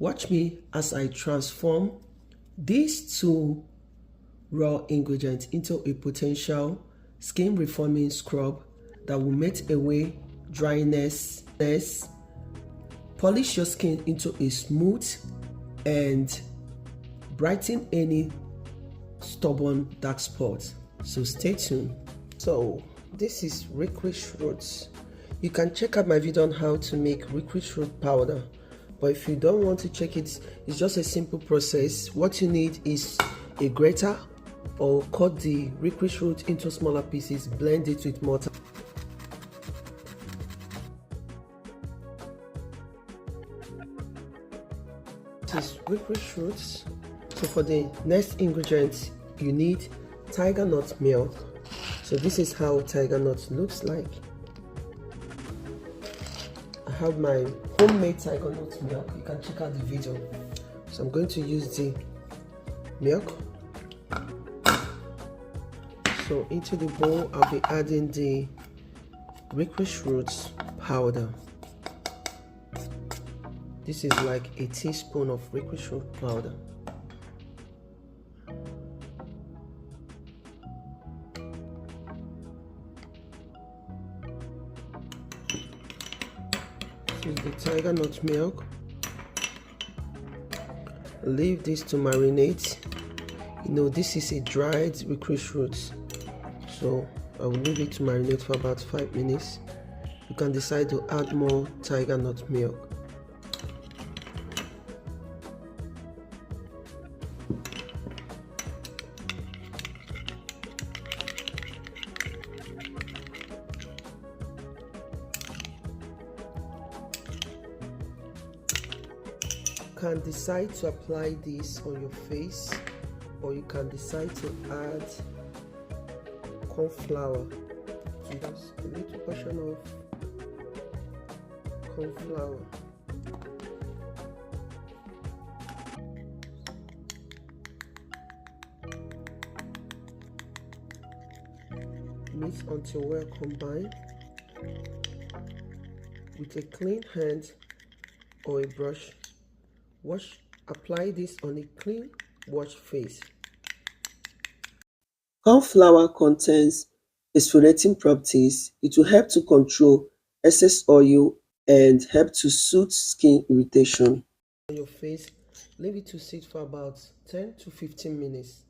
Watch me as I transform these two raw ingredients into a potential skin reforming scrub that will melt away dryness, polish your skin into a smooth and brighten any stubborn dark spots. So stay tuned. So this is Licorice Root. You can check out my video on how to make Licorice Root powder, but if you don't want to check it, it's just a simple process. What you need is a grater, or cut the licorice root into smaller pieces, blend it with mortar. This is licorice roots. So for the next ingredient, you need Tigernut milk. So this is how Tigernut looks like. I have my homemade Tigernut milk. You can check out the video. So I'm going to use the milk. So into the bowl, I'll be adding the licorice roots powder. This is like a teaspoon of licorice root powder. This is the Tigernut milk. Leave this to marinate. You know, this is a dried licorice root, so I will leave it to marinate for about 5 minutes. You can decide to add more Tigernut milk. You can decide to apply this on your face, or you can decide to add corn flour. So just a little portion of corn flour. Mix until well combined. With a clean hand or a brush, apply this on a clean washed face. Corn flour contains exfoliating properties. It will help to control excess oil and help to soothe skin irritation. On your face, leave it to sit for about 10 to 15 minutes.